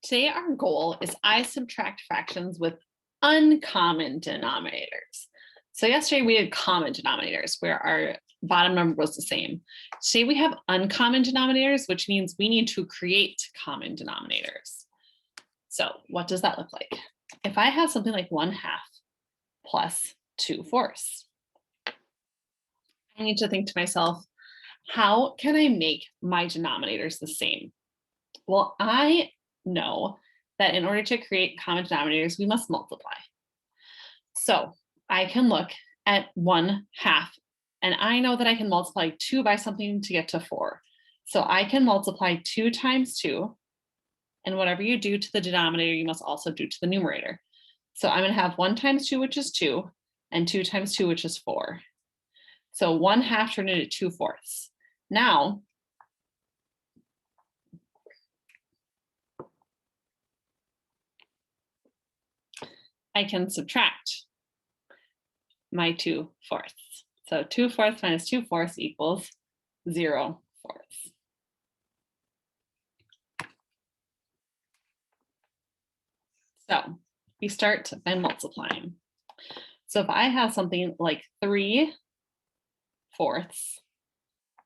Today, our goal is I subtract fractions with uncommon denominators. So yesterday we had common denominators where our bottom number was the same. Today we have uncommon denominators, which means we need to create common denominators. So what does that look like? If I have something like 1/2 plus 2/4, I need to think to myself, how can I make my denominators the same? Well, I know that in order to create common denominators, we must multiply. So I can look at 1/2, and I know that I can multiply 2 by something to get to 4. So I can multiply 2 times 2, and whatever you do to the denominator, you must also do to the numerator. So I'm going to have 1 times 2, which is 2, and 2 times 2, which is 4. So 1/2 turned into 2/4. Now, I can subtract my 2/4. So 2/4 minus 2/4 equals 0/4. So we start by multiplying. So if I have something like 3/4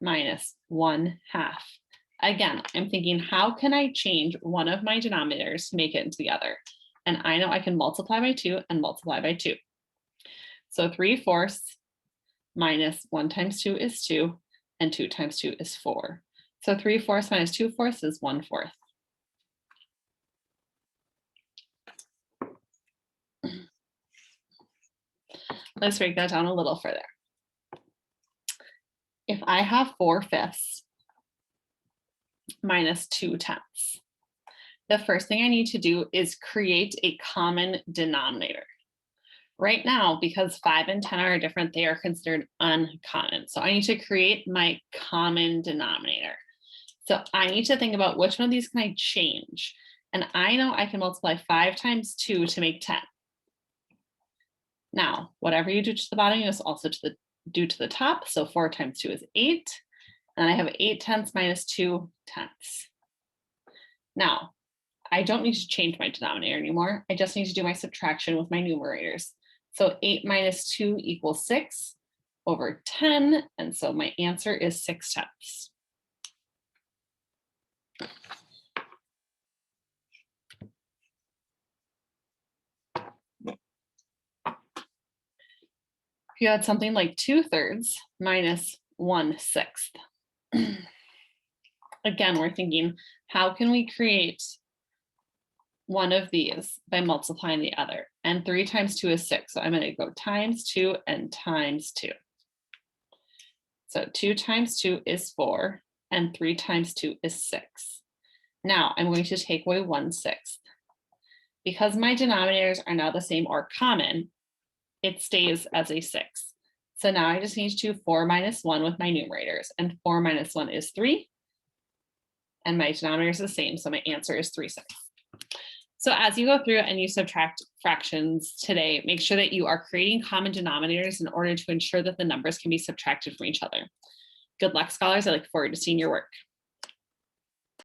minus 1/2, again, I'm thinking, how can I change one of my denominators to make it into the other? And I know I can multiply by 2 and multiply by 2. So 3/4 minus 1 times 2 is 2, and 2 times 2 is 4. So 3/4 minus 2/4 is 1/4. Let's break that down a little further. If I have 4/5 minus 2/10, the first thing I need to do is create a common denominator. Right now, because 5 and 10 are different, they are considered uncommon. So I need to create my common denominator. So I need to think about which one of these can I change. And I know I can multiply 5 times 2 to make 10. Now, whatever you do to the bottom, you must also do to the top. So 4 times 2 is 8. And I have 8/10 minus 2/10. Now, I don't need to change my denominator anymore. I just need to do my subtraction with my numerators. So 8 minus 2 equals 6 over 10. And so my answer is 6/10. If you had something like 2/3 minus 1/6. Again, we're thinking, how can we create one of these by multiplying the other? And 3 times 2 is 6. So I'm going to go times 2 and times 2. So 2 times 2 is 4, and 3 times 2 is 6. Now I'm going to take away 1/6. Because my denominators are now the same or common, it stays as a 6. So now I just need to do 4 minus 1 with my numerators, and 4 minus 1 is 3. And my denominator is the same, so my answer is 3/6. So as you go through and you subtract fractions today, make sure that you are creating common denominators in order to ensure that the numbers can be subtracted from each other. Good luck, scholars. I look forward to seeing your work.